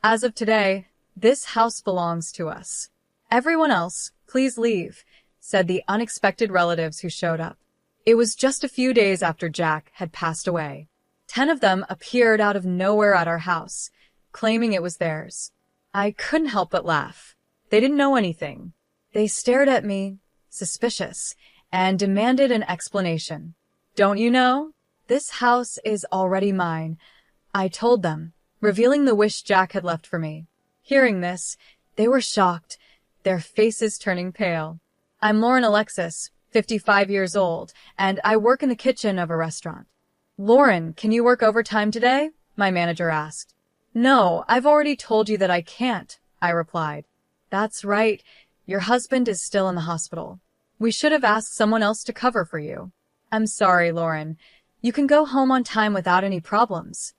As of today, this house belongs to us. Everyone else, please leave, said the unexpected relatives who showed up. It was just a few days after Jack had passed away. 10 of them appeared out of nowhere at our house, claiming it was theirs. I couldn't help but laugh. They didn't know anything. They stared at me, suspicious, and demanded an explanation. Don't you know? This house is already mine, I told them, revealing the wish Jack had left for me. Hearing this, they were shocked, their faces turning pale. I'm Lauren Alexis, 55 years old, and I work in the kitchen of a restaurant. Lauren, can you work overtime today? My manager asked. No, I've already told you that I can't, I replied. That's right, your husband is still in the hospital. We should have asked someone else to cover for you. I'm sorry, Lauren. You can go home on time without any problems.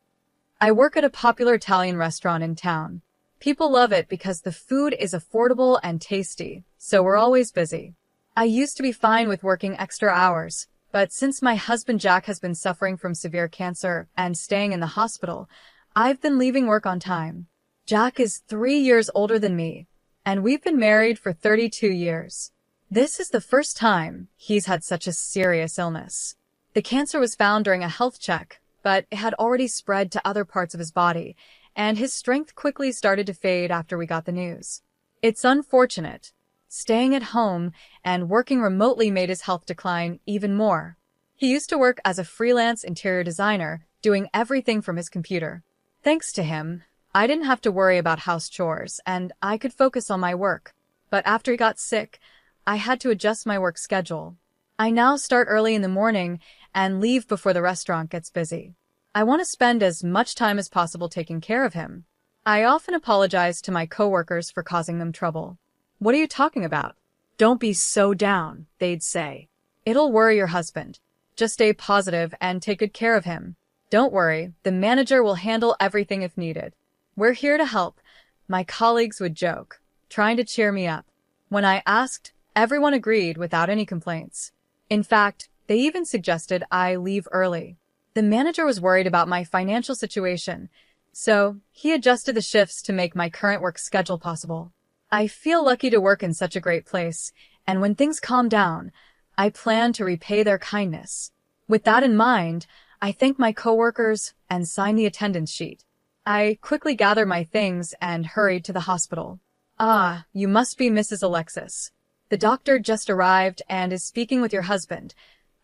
I work at a popular Italian restaurant in town. People love it because the food is affordable and tasty, so we're always busy. I used to be fine with working extra hours, but since my husband Jack has been suffering from severe cancer and staying in the hospital, I've been leaving work on time. Jack is 3 years older than me, and we've been married for 32 years. This is the first time he's had such a serious illness. The cancer was found during a health check, but it had already spread to other parts of his body, and his strength quickly started to fade after we got the news. It's unfortunate. Staying at home and working remotely made his health decline even more. He used to work as a freelance interior designer, doing everything from his computer. Thanks to him, I didn't have to worry about house chores, and I could focus on my work. But after he got sick, I had to adjust my work schedule. I now start early in the morning and leave before the restaurant gets busy. I want to spend as much time as possible taking care of him. I often apologize to my coworkers for causing them trouble. What are you talking about? Don't be so down, they'd say. It'll worry your husband. Just stay positive and take good care of him. Don't worry, the manager will handle everything if needed. We're here to help, my colleagues would joke, trying to cheer me up. When I asked, everyone agreed without any complaints. In fact, they even suggested I leave early. The manager was worried about my financial situation, so he adjusted the shifts to make my current work schedule possible. I feel lucky to work in such a great place, and when things calm down, I plan to repay their kindness. With that in mind, I thank my coworkers and sign the attendance sheet. I quickly gather my things and hurry to the hospital. Ah, you must be Mrs. Alexis. The doctor just arrived and is speaking with your husband,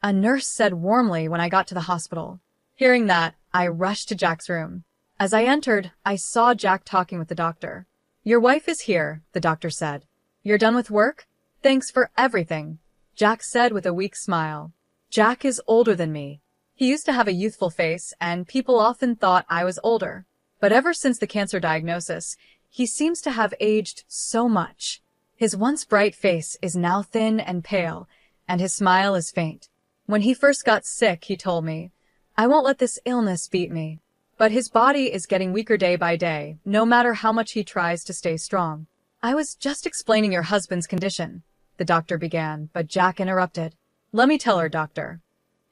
a nurse said warmly when I got to the hospital. Hearing that, I rushed to Jack's room. As I entered, I saw Jack talking with the doctor. Your wife is here, the doctor said. You're done with work? Thanks for everything, Jack said with a weak smile. Jack is older than me. He used to have a youthful face, and people often thought I was older. But ever since the cancer diagnosis, he seems to have aged so much. His once bright face is now thin and pale, and his smile is faint. When he first got sick, he told me, I won't let this illness beat me. But his body is getting weaker day by day, no matter how much he tries to stay strong. I was just explaining your husband's condition, the doctor began, but Jack interrupted. Let me tell her, doctor.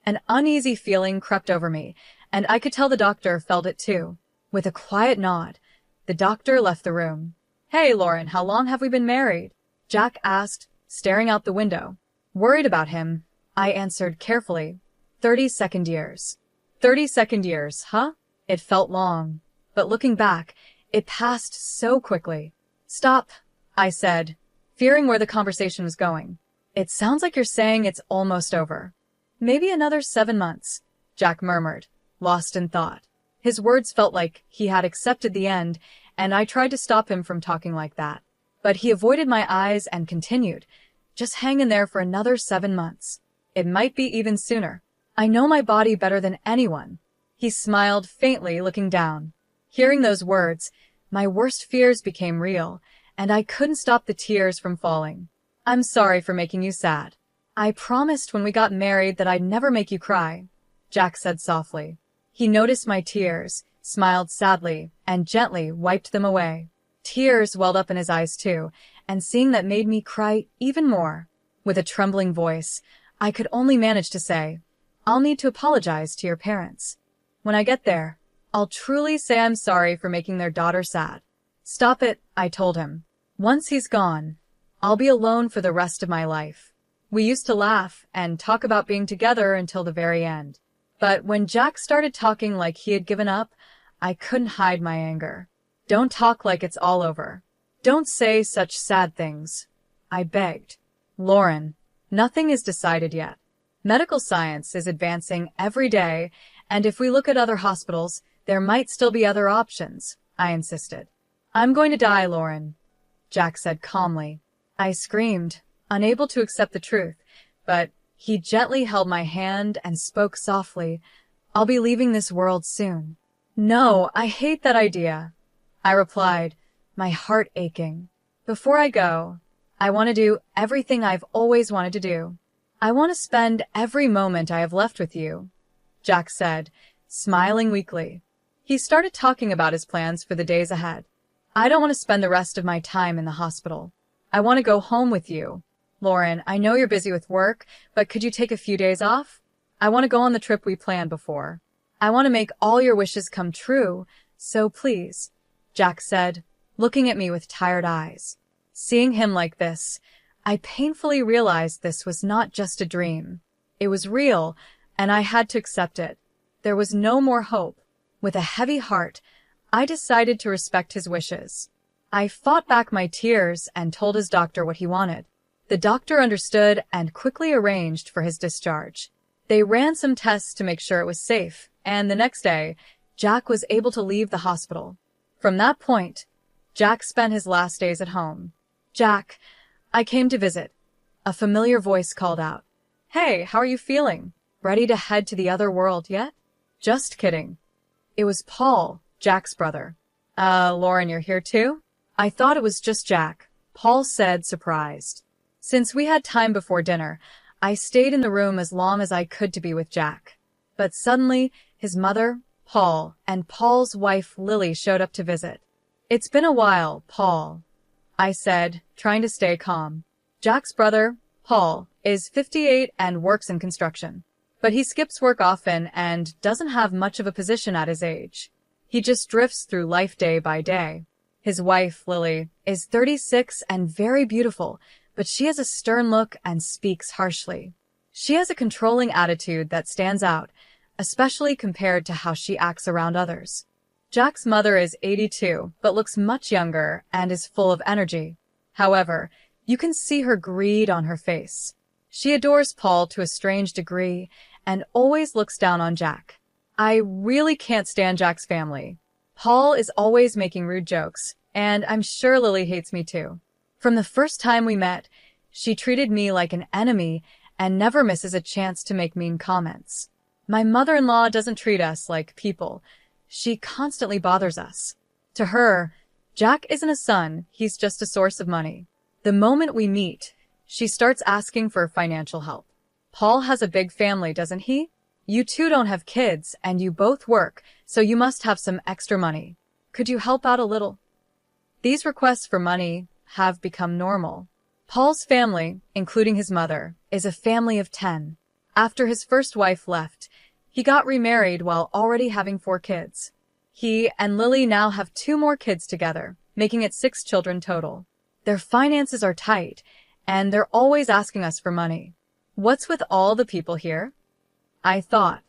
An uneasy feeling crept over me, and I could tell the doctor felt it too. With a quiet nod, the doctor left the room. Hey, Lauren, how long have we been married? Jack asked, staring out the window. Worried about him, I answered carefully. 32nd years. 32nd years, huh? It felt long, but looking back, it passed so quickly. Stop, I said, fearing where the conversation was going. It sounds like you're saying it's almost over. Maybe another 7 months, Jack murmured, lost in thought. His words felt like he had accepted the end, and I tried to stop him from talking like that. But he avoided my eyes and continued, just hang in there for another 7 months. It might be even sooner. I know my body better than anyone. He smiled faintly, looking down. Hearing those words, my worst fears became real, and I couldn't stop the tears from falling. I'm sorry for making you sad. I promised when we got married that I'd never make you cry, Jack said softly. He noticed my tears, smiled sadly, and gently wiped them away. Tears welled up in his eyes too, and seeing that made me cry even more. With a trembling voice, I could only manage to say, I'll need to apologize to your parents. When I get there, I'll truly say I'm sorry for making their daughter sad. Stop it, I told him. Once he's gone, I'll be alone for the rest of my life. We used to laugh and talk about being together until the very end. But when Jack started talking like he had given up, I couldn't hide my anger. Don't talk like it's all over. Don't say such sad things, I begged. Lauren, nothing is decided yet. Medical science is advancing every day, and if we look at other hospitals, there might still be other options, I insisted. I'm going to die, Lauren, Jack said calmly. I screamed, unable to accept the truth, but he gently held my hand and spoke softly. I'll be leaving this world soon. No, I hate that idea, I replied, my heart aching. Before I go, I want to do everything I've always wanted to do. I want to spend every moment I have left with you, Jack said, smiling weakly. He started talking about his plans for the days ahead. I don't want to spend the rest of my time in the hospital. I want to go home with you. Lauren, I know you're busy with work, but could you take a few days off? I want to go on the trip we planned before. I want to make all your wishes come true, so please, Jack said, looking at me with tired eyes. Seeing him like this, I painfully realized this was not just a dream. It was real, and I had to accept it. There was no more hope. With a heavy heart, I decided to respect his wishes. I fought back my tears and told his doctor what he wanted. The doctor understood and quickly arranged for his discharge. They ran some tests to make sure it was safe, and the next day, Jack was able to leave the hospital. From that point, Jack spent his last days at home. Jack, I came to visit. A familiar voice called out. Hey, how are you feeling? Ready to head to the other world yet? Just kidding. It was Paul, Jack's brother. Lauren, you're here too? I thought it was just Jack, Paul said, surprised. Since we had time before dinner, I stayed in the room as long as I could to be with Jack. But suddenly, his mother, Paul, and Paul's wife, Lily, showed up to visit. It's been a while, Paul, I said, trying to stay calm. Jack's brother, Paul, is 58 and works in construction. But he skips work often and doesn't have much of a position at his age. He just drifts through life day by day. His wife, Lily, is 36 and very beautiful, but she has a stern look and speaks harshly. She has a controlling attitude that stands out, especially compared to how she acts around others. Jack's mother is 82, but looks much younger and is full of energy. However, you can see her greed on her face. She adores Paul to a strange degree and always looks down on Jack. I really can't stand Jack's family. Paul is always making rude jokes, and I'm sure Lily hates me too. From the first time we met, she treated me like an enemy and never misses a chance to make mean comments. My mother-in-law doesn't treat us like people. She constantly bothers us. To her, Jack isn't a son, he's just a source of money. The moment we meet, she starts asking for financial help. Paul has a big family, doesn't he? You two don't have kids, and you both work, so you must have some extra money. Could you help out a little? These requests for money have become normal. Paul's family, including his mother, is a family of 10. After his first wife left, he got remarried while already having 4 kids. He and Lily now have 2 more kids together, making it 6 children total. Their finances are tight, and they're always asking us for money. What's with all the people here? I thought,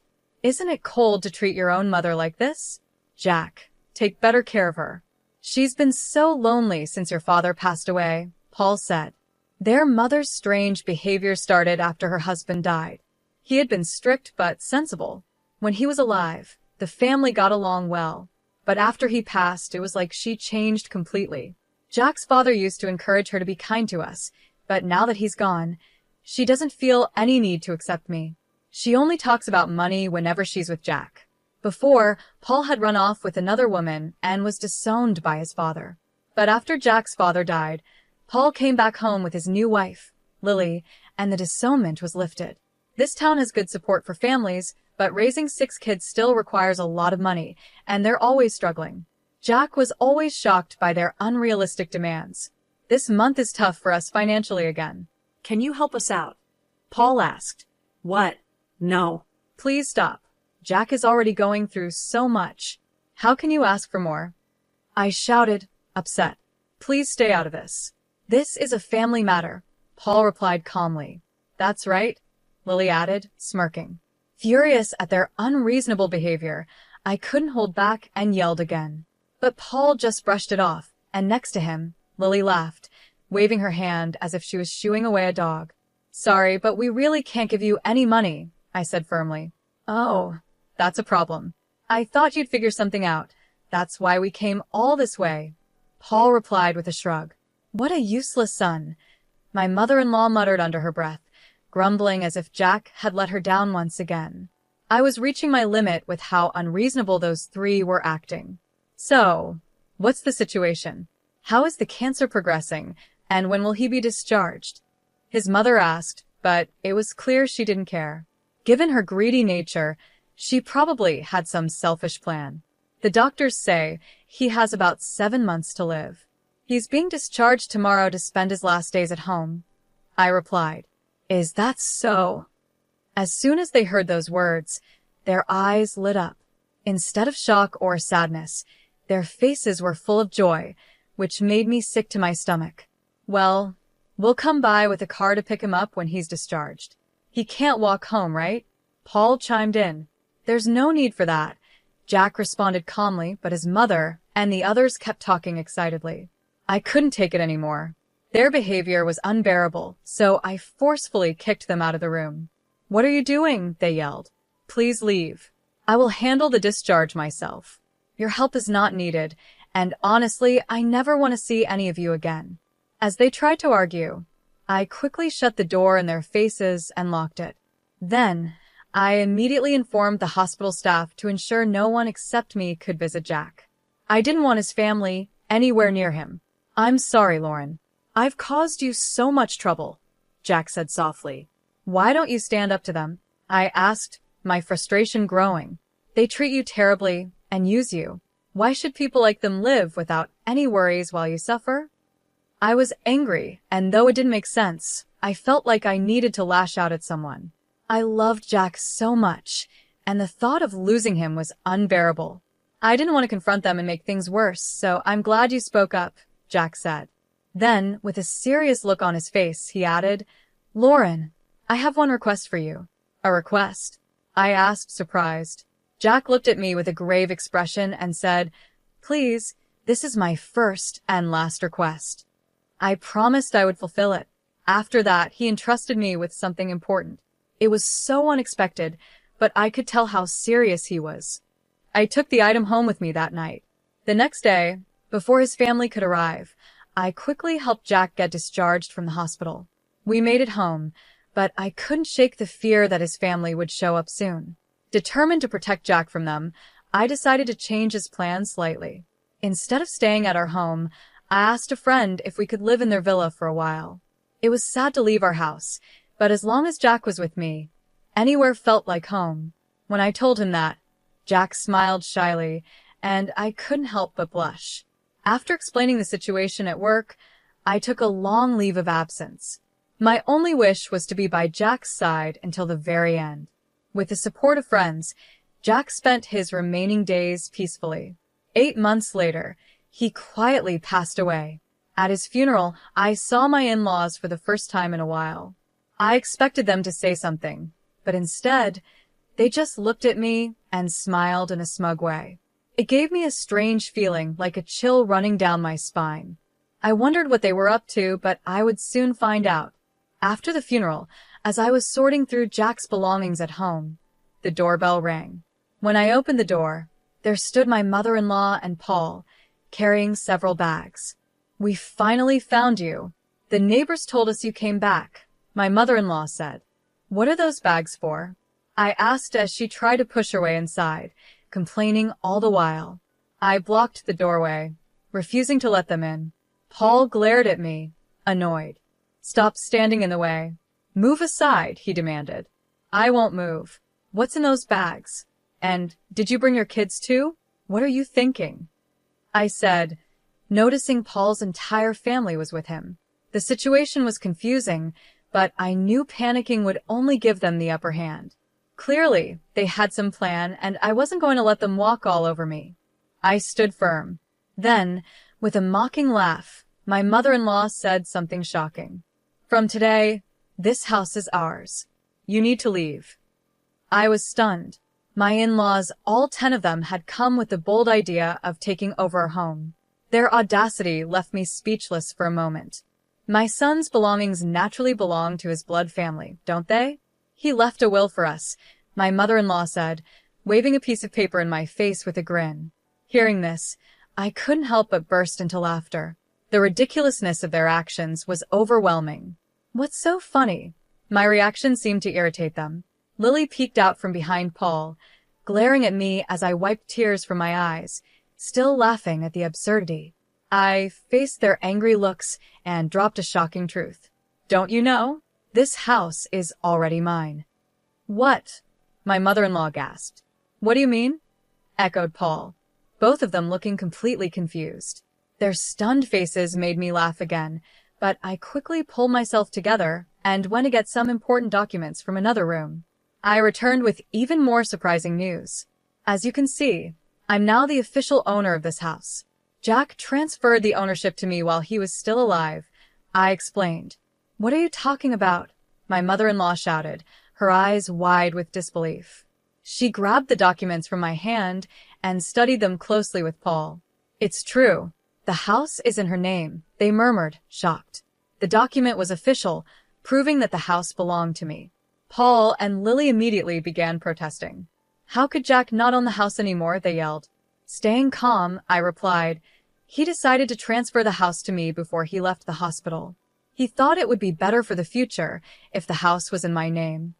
isn't it cold to treat your own mother like this? Jack, take better care of her. She's been so lonely since your father passed away, Paul said. Their mother's strange behavior started after her husband died. He had been strict but sensible. When he was alive, the family got along well. But after he passed, it was like she changed completely. Jack's father used to encourage her to be kind to us, but now that he's gone, she doesn't feel any need to accept me. She only talks about money whenever she's with Jack. Before, Paul had run off with another woman and was disowned by his father. But after Jack's father died, Paul came back home with his new wife, Lily, and the disownment was lifted. This town has good support for families, but raising 6 kids still requires a lot of money, and they're always struggling. Jack was always shocked by their unrealistic demands. This month is tough for us financially again. Can you help us out? Paul asked. What? No. Please stop. Jack is already going through so much. How can you ask for more? I shouted, upset. Please stay out of this. This is a family matter, Paul replied calmly. That's right, Lily added, smirking. Furious at their unreasonable behavior, I couldn't hold back and yelled again. But Paul just brushed it off, and next to him, Lily laughed, waving her hand as if she was shooing away a dog. Sorry, but we really can't give you any money, I said firmly. Oh, that's a problem. I thought you'd figure something out. That's why we came all this way. Paul replied with a shrug. What a useless son. My mother-in-law muttered under her breath, grumbling as if Jack had let her down once again. I was reaching my limit with how unreasonable those three were acting. So, what's the situation? How is the cancer progressing, and when will he be discharged? His mother asked, but it was clear she didn't care. Given her greedy nature, she probably had some selfish plan. The doctors say he has about 7 months to live. He's being discharged tomorrow to spend his last days at home. I replied, Is that so? As soon as they heard those words, their eyes lit up. Instead of shock or sadness, their faces were full of joy, which made me sick to my stomach. Well, we'll come by with a car to pick him up when he's discharged. He can't walk home, right? Paul chimed in. There's no need for that. Jack responded calmly, but his mother and the others kept talking excitedly. I couldn't take it anymore. Their behavior was unbearable, so I forcefully kicked them out of the room. What are you doing? They yelled. Please leave. I will handle the discharge myself. Your help is not needed, and honestly, I never want to see any of you again. As they tried to argue, I quickly shut the door in their faces and locked it. Then, I immediately informed the hospital staff to ensure no one except me could visit Jack. I didn't want his family anywhere near him. I'm sorry, Lauren. I've caused you so much trouble, Jack said softly. Why don't you stand up to them? I asked, my frustration growing. They treat you terribly and use you. Why should people like them live without any worries while you suffer? I was angry, and though it didn't make sense, I felt like I needed to lash out at someone. I loved Jack so much, and the thought of losing him was unbearable. I didn't want to confront them and make things worse, so I'm glad you spoke up, Jack said. Then, with a serious look on his face, he added, Lauren, I have one request for you. A request? I asked, surprised. Jack looked at me with a grave expression and said, Please, this is my first and last request. I promised I would fulfill it. After that, he entrusted me with something important. It was so unexpected, but I could tell how serious he was. I took the item home with me that night. The next day, before his family could arrive, I quickly helped Jack get discharged from the hospital. We made it home, but I couldn't shake the fear that his family would show up soon. Determined to protect Jack from them, I decided to change his plans slightly. Instead of staying at our home, I asked a friend if we could live in their villa for a while. It was sad to leave our house, but as long as Jack was with me, anywhere felt like home. When I told him that, Jack smiled shyly, and I couldn't help but blush. After explaining the situation at work, I took a long leave of absence. My only wish was to be by Jack's side until the very end. With the support of friends, Jack spent his remaining days peacefully. 8 months later, he quietly passed away. At his funeral, I saw my in-laws for the first time in a while. I expected them to say something, but instead, they just looked at me and smiled in a smug way. It gave me a strange feeling, like a chill running down my spine. I wondered what they were up to, but I would soon find out. After the funeral, as I was sorting through Jack's belongings at home, the doorbell rang. When I opened the door, there stood my mother-in-law and Paul, carrying several bags. We finally found you. The neighbors told us you came back, my mother-in-law said. What are those bags for? I asked as she tried to push her way inside, complaining all the while. I blocked the doorway, refusing to let them in. Paul glared at me, annoyed. Stop standing in the way. Move aside, he demanded. I won't move. What's in those bags? And did you bring your kids too? What are you thinking? I said, noticing Paul's entire family was with him. The situation was confusing, but I knew panicking would only give them the upper hand. Clearly, they had some plan, and I wasn't going to let them walk all over me. I stood firm. Then, With a mocking laugh, my mother-in-law said something shocking. "From today, this house is ours. You need to leave." I was stunned. My in-laws, all 10 of them, had come with the bold idea of taking over our home. Their audacity left me speechless for a moment. My son's belongings naturally belong to his blood family, don't they? "He left a will for us," my mother-in-law said, waving a piece of paper in my face with a grin. Hearing this, I couldn't help but burst into laughter. The ridiculousness of their actions was overwhelming. "What's so funny?" My reaction seemed to irritate them. Lily peeked out from behind Paul, glaring at me as I wiped tears from my eyes, still laughing at the absurdity. I faced their angry looks and dropped a shocking truth. "Don't you know? This house is already mine." "What?" my mother-in-law gasped. "What do you mean?" echoed Paul, both of them looking completely confused. Their stunned faces made me laugh again, but I quickly pulled myself together and went to get some important documents from another room. I returned with even more surprising news. "As you can see, I'm now the official owner of this house. Jack transferred the ownership to me while he was still alive," I explained. "What are you talking about?" my mother-in-law shouted, her eyes wide with disbelief. She grabbed the documents from my hand and studied them closely with Paul. "It's true. The house is in her name," they murmured, shocked. The document was official, proving that the house belonged to me. Paul and Lily immediately began protesting. "How could Jack not own the house anymore?" they yelled. Staying calm, I replied, "He decided to transfer the house to me before he left the hospital. He thought it would be better for the future if the house was in my name."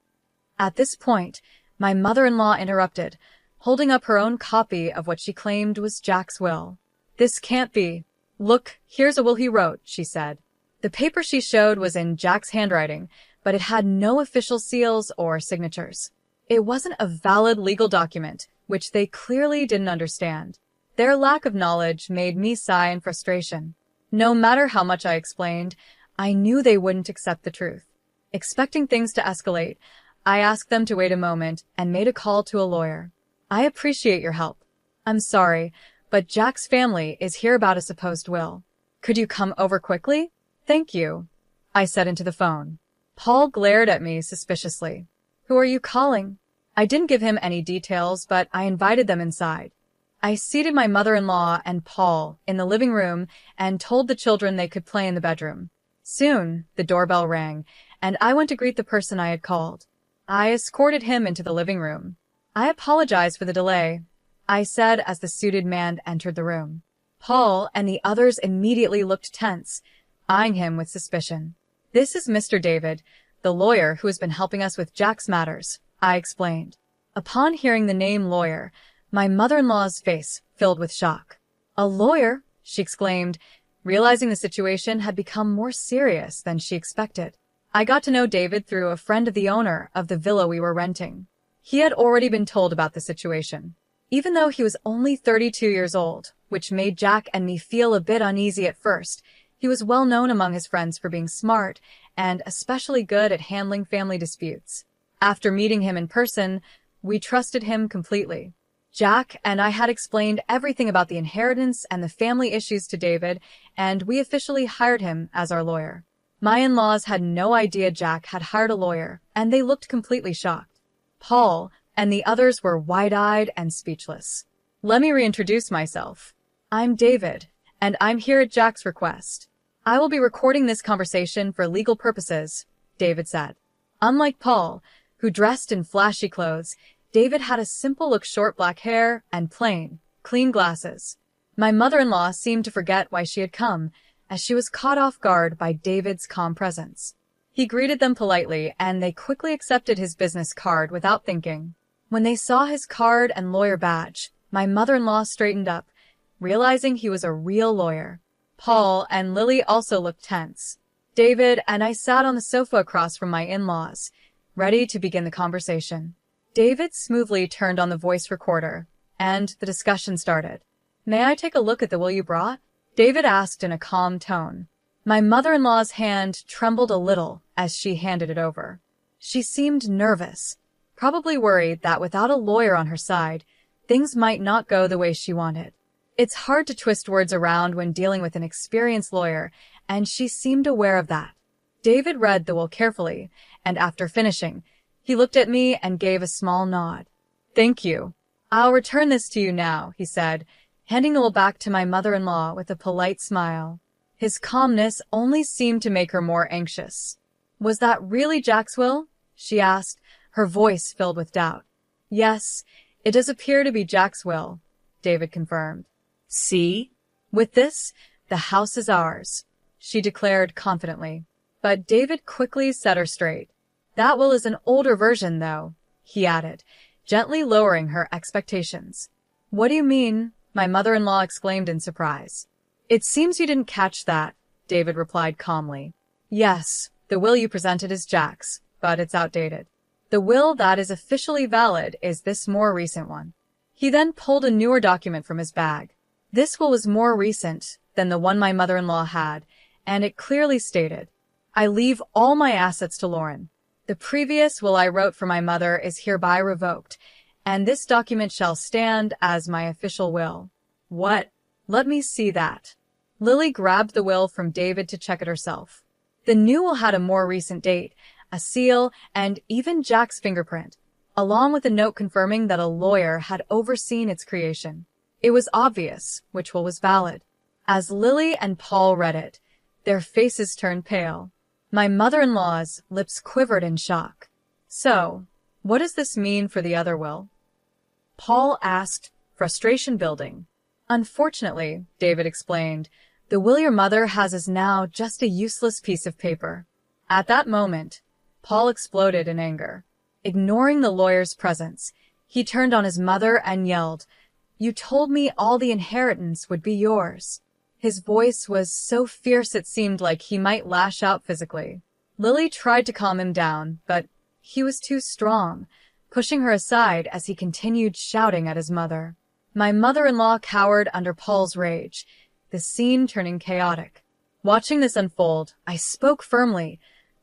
At this point, my mother-in-law interrupted, holding up her own copy of what she claimed was Jack's will. "This can't be. Look, here's a will he wrote," she said. The paper she showed was in Jack's handwriting, but it had no official seals or signatures. It wasn't a valid legal document, which they clearly didn't understand. Their lack of knowledge made me sigh in frustration. No matter how much I explained, I knew they wouldn't accept the truth. Expecting things to escalate, I asked them to wait a moment and made a call to a lawyer. "I appreciate your help. I'm sorry, but Jack's family is here about a supposed will. Could you come over quickly?" "Thank you," I said into the phone. Paul glared at me suspiciously. "Who are you calling?" I didn't give him any details, but I invited them inside. I seated my mother-in-law and Paul in the living room and told the children they could play in the bedroom. Soon, the doorbell rang, and I went to greet the person I had called. I escorted him into the living room. "I apologize for the delay," I said as the suited man entered the room. Paul and the others immediately looked tense, eyeing him with suspicion. "This is Mr. David, the lawyer who has been helping us with Jack's matters," I explained. Upon hearing the name lawyer, my mother-in-law's face filled with shock. "A lawyer?" she exclaimed, realizing the situation had become more serious than she expected. I got to know David through a friend of the owner of the villa we were renting. He had already been told about the situation. Even though he was only 32 years old, which made Jack and me feel a bit uneasy at first, he was well known among his friends for being smart and especially good at handling family disputes. After meeting him in person, we trusted him completely. Jack and I had explained everything about the inheritance and the family issues to David, and we officially hired him as our lawyer. My in-laws had no idea Jack had hired a lawyer, and they looked completely shocked. Paul and the others were wide-eyed and speechless. "Let me reintroduce myself. I'm David, and I'm here at Jack's request. I will be recording this conversation for legal purposes," David said. Unlike Paul, who dressed in flashy clothes, David had a simple look, short black hair and plain, clean glasses. My mother-in-law seemed to forget why she had come, as she was caught off guard by David's calm presence. He greeted them politely, and they quickly accepted his business card without thinking. When they saw his card and lawyer badge, my mother-in-law straightened up, realizing he was a real lawyer. Paul and Lily also looked tense. David and I sat on the sofa across from my in-laws, ready to begin the conversation. David smoothly turned on the voice recorder, and the discussion started. "May I take a look at the will you brought?" David asked in a calm tone. My mother-in-law's hand trembled a little as she handed it over. She seemed nervous, probably worried that without a lawyer on her side, things might not go the way she wanted. It's hard to twist words around when dealing with an experienced lawyer, and she seemed aware of that. David read the will carefully, and after finishing, he looked at me and gave a small nod. "Thank you. I'll return this to you now," he said, handing the will back to my mother-in-law with a polite smile. His calmness only seemed to make her more anxious. "Was that really Jack's will?" she asked, her voice filled with doubt. "Yes, it does appear to be Jack's will," David confirmed. See? "With this, the house is ours," she declared confidently. But David quickly set her straight. "That will is an older version, though," he added, gently lowering her expectations. "What do you mean?" my mother-in-law exclaimed in surprise. "It seems you didn't catch that," David replied calmly. "Yes, the will you presented is Jack's, but it's outdated. The will that is officially valid is this more recent one." He then pulled a newer document from his bag. This will was more recent than the one my mother-in-law had, and it clearly stated, "I leave all my assets to Lauren. The previous will I wrote for my mother is hereby revoked, and this document shall stand as my official will." What? "Let me see that." Lily grabbed the will from David to check it herself. The new will had a more recent date, a seal, and even Jack's fingerprint, along with a note confirming that a lawyer had overseen its creation. It was obvious which will was valid. As Lily and Paul read it, their faces turned pale. My mother-in-law's lips quivered in shock. "So, what does this mean for the other will?" Paul asked, frustration building. "Unfortunately," David explained, "the will your mother has is now just a useless piece of paper." At that moment, Paul exploded in anger. Ignoring the lawyer's presence, he turned on his mother and yelled, "You told me all the inheritance would be yours." His voice was so fierce it seemed like he might lash out physically. Lily tried to calm him down, but he was too strong, pushing her aside as he continued shouting at his mother. My mother-in-law cowered under Paul's rage, the scene turning chaotic. Watching this unfold, I spoke firmly,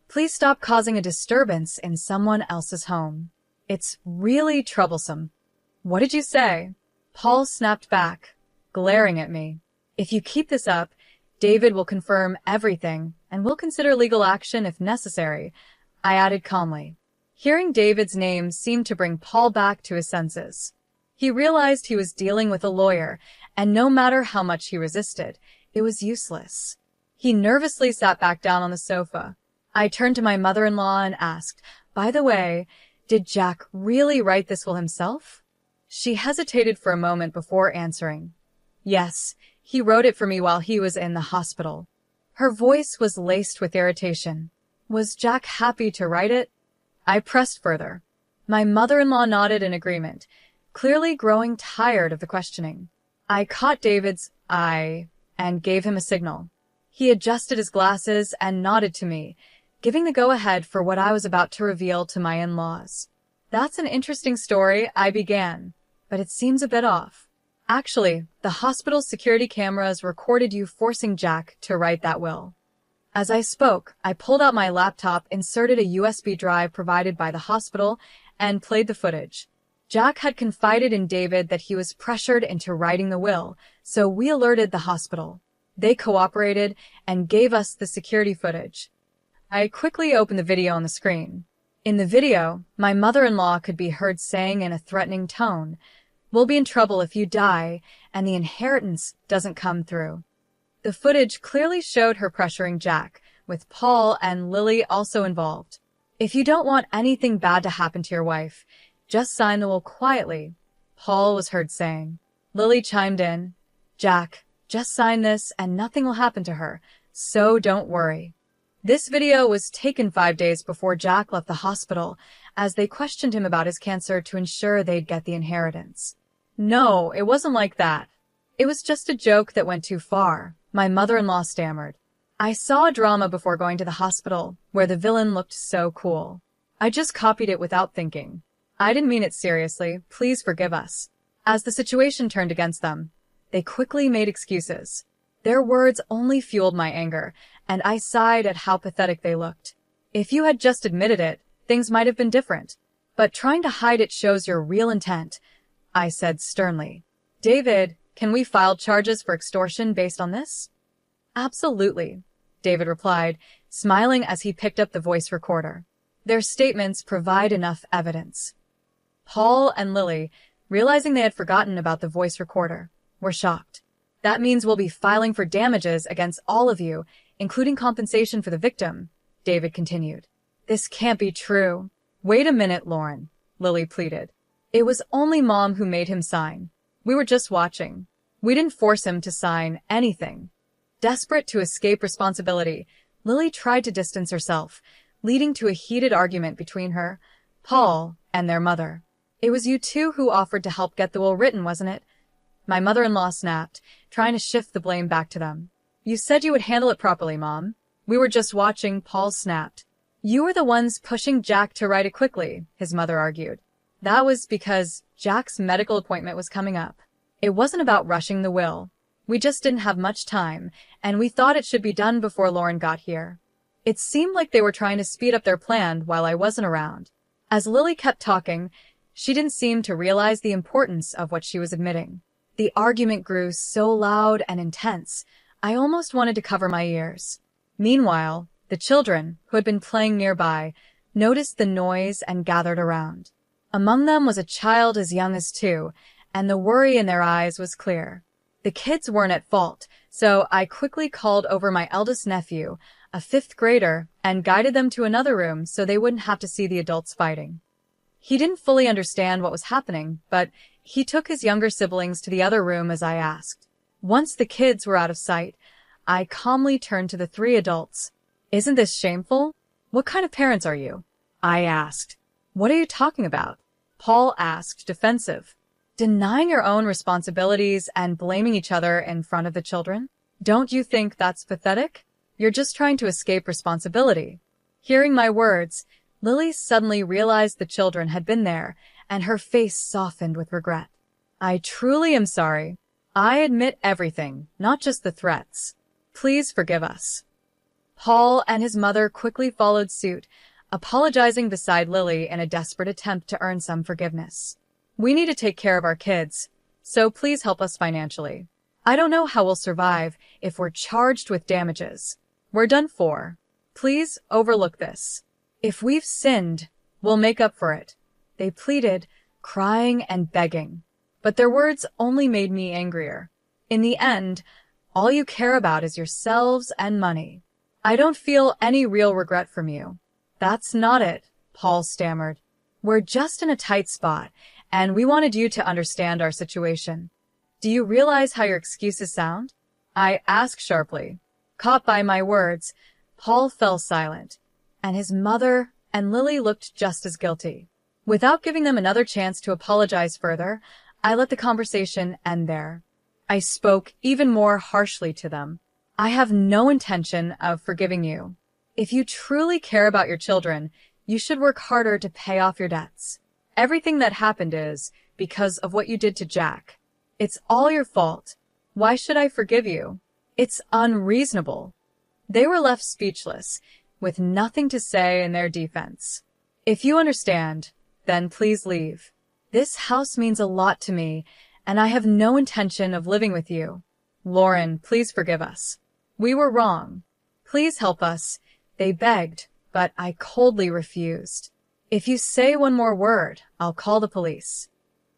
"Please stop causing a disturbance in someone else's home. It's really troublesome." "What did you say?" Paul snapped back, glaring at me. "If you keep this up, David will confirm everything, and we'll consider legal action if necessary," I added calmly. Hearing David's name seemed to bring Paul back to his senses. He realized he was dealing with a lawyer, and no matter how much he resisted, it was useless. He nervously sat back down on the sofa. I turned to my mother-in-law and asked, "By the way, did Jack really write this will himself?" She hesitated for a moment before answering. "Yes, he wrote it for me while he was in the hospital." Her voice was laced with irritation. "Was Jack happy to write it?" I pressed further. My mother-in-law nodded in agreement, clearly growing tired of the questioning. I caught David's eye and gave him a signal. He adjusted his glasses and nodded to me, giving the go-ahead for what I was about to reveal to my in-laws. "That's an interesting story," I began, "but it seems a bit off. Actually, the hospital's security cameras recorded you forcing Jack to write that will." As I spoke, I pulled out my laptop, inserted a USB drive provided by the hospital, and played the footage. Jack had confided in David that he was pressured into writing the will, so we alerted the hospital. They cooperated and gave us the security footage. I quickly opened the video on the screen. In the video, my mother-in-law could be heard saying in a threatening tone, "We'll be in trouble if you die and the inheritance doesn't come through." The footage clearly showed her pressuring Jack, with Paul and Lily also involved. "If you don't want anything bad to happen to your wife, just sign the will quietly," Paul was heard saying. Lily chimed in, "Jack, just sign this and nothing will happen to her, so don't worry." This video was taken 5 days before Jack left the hospital, as they questioned him about his cancer to ensure they'd get the inheritance. "No, it wasn't like that. It was just a joke that went too far," my mother-in-law stammered. "I saw a drama before going to the hospital where the villain looked so cool. I just copied it without thinking. I didn't mean it seriously. Please forgive us." As the situation turned against them, they quickly made excuses. Their words only fueled my anger, and I sighed at how pathetic they looked. "If you had just admitted it, things might have been different. But trying to hide it shows your real intent," I said sternly. "David, Can we file charges for extortion based on this? Absolutely, David replied, smiling as he picked up the voice recorder. Their statements provide enough evidence. Paul and Lily, realizing they had forgotten about the voice recorder, were shocked. That means we'll be filing for damages against all of you, including compensation for the victim, David continued. This can't be true. Wait a minute, Lauren, Lily pleaded. It was only Mom who made him sign. We were just watching. We didn't force him to sign anything. Desperate to escape responsibility, Lily tried to distance herself, leading to a heated argument between her, Paul, and their mother. It was you two who offered to help get the will written, wasn't it? My mother-in-law snapped, trying to shift the blame back to them. You said you would handle it properly, Mom. We were just watching, Paul snapped. You were the ones pushing Jack to write it quickly, his mother argued. That was because Jack's medical appointment was coming up. It wasn't about rushing the will. We just didn't have much time, and we thought it should be done before Lauren got here. It seemed like they were trying to speed up their plan while I wasn't around. As Lily kept talking, she didn't seem to realize the importance of what she was admitting. The argument grew so loud and intense, I almost wanted to cover my ears. Meanwhile, the children, who had been playing nearby, noticed the noise and gathered around. Among them was a child as young as 2, and the worry in their eyes was clear. The kids weren't at fault, so I quickly called over my eldest nephew, a 5th grader, and guided them to another room so they wouldn't have to see the adults fighting. He didn't fully understand what was happening, but he took his younger siblings to the other room as I asked. Once the kids were out of sight, I calmly turned to the 3 adults. Isn't this shameful? What kind of parents are you? I asked. What are you talking about? Paul asked, defensive. Denying your own responsibilities and blaming each other in front of the children? Don't you think that's pathetic? You're just trying to escape responsibility. Hearing my words, Lily suddenly realized the children had been there, and her face softened with regret. I truly am sorry. I admit everything, not just the threats. Please forgive us. Paul and his mother quickly followed suit, apologizing beside Lily in a desperate attempt to earn some forgiveness. We need to take care of our kids, so please help us financially. I don't know how we'll survive if we're charged with damages. We're done for. Please overlook this. If we've sinned, we'll make up for it. They pleaded, crying and begging. But their words only made me angrier. In the end, all you care about is yourselves and money. I don't feel any real regret from you. That's not it, Paul stammered. We're just in a tight spot, and we wanted you to understand our situation. Do you realize how your excuses sound? I asked sharply. Caught by my words, Paul fell silent, and his mother and Lily looked just as guilty. Without giving them another chance to apologize further, I let the conversation end there. I spoke even more harshly to them. I have no intention of forgiving you. If you truly care about your children, you should work harder to pay off your debts. Everything that happened is because of what you did to Jack. It's all your fault. Why should I forgive you? It's unreasonable. They were left speechless, with nothing to say in their defense. If you understand, then please leave. This house means a lot to me, and I have no intention of living with you. Lauren, please forgive us. We were wrong. Please help us, they begged, but I coldly refused. If you say one more word, I'll call the police.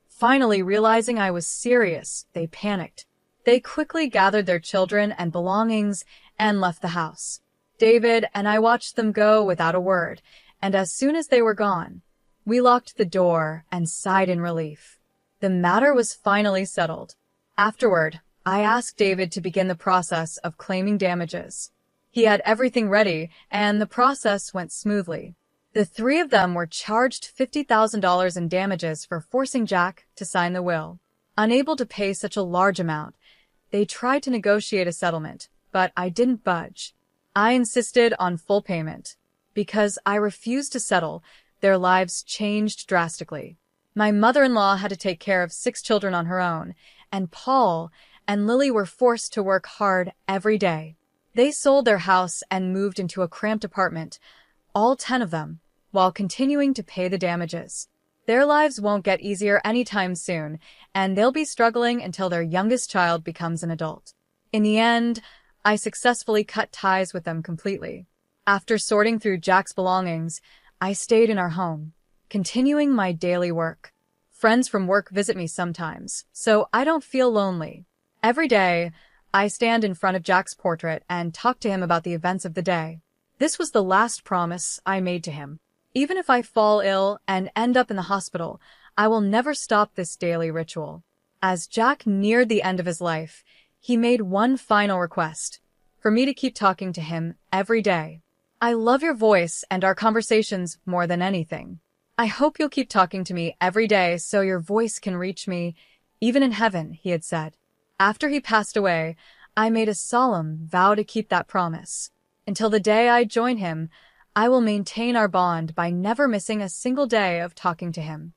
Finally, realizing I was serious, they panicked. They quickly gathered their children and belongings and left the house. David and I watched them go without a word, and as soon as they were gone, we locked the door and sighed in relief. The matter was finally settled. Afterward, I asked David to begin the process of claiming damages. He had everything ready, and the process went smoothly. The 3 of them were charged $50,000 in damages for forcing Jack to sign the will. Unable to pay such a large amount, they tried to negotiate a settlement, but I didn't budge. I insisted on full payment. Because I refused to settle, their lives changed drastically. My mother-in-law had to take care of 6 children on her own, and Paul and Lily were forced to work hard every day. They sold their house and moved into a cramped apartment, all 10 of them, while continuing to pay the damages. Their lives won't get easier anytime soon, and they'll be struggling until their youngest child becomes an adult. In the end, I successfully cut ties with them completely. After sorting through Jack's belongings, I stayed in our home, continuing my daily work. Friends from work visit me sometimes, so I don't feel lonely. Every day, I stand in front of Jack's portrait and talk to him about the events of the day. This was the last promise I made to him. Even if I fall ill and end up in the hospital, I will never stop this daily ritual. As Jack neared the end of his life, he made one final request: for me to keep talking to him every day. I love your voice and our conversations more than anything. I hope you'll keep talking to me every day so your voice can reach me, even in heaven, he had said. After he passed away, I made a solemn vow to keep that promise. Until the day I join him, I will maintain our bond by never missing a single day of talking to him.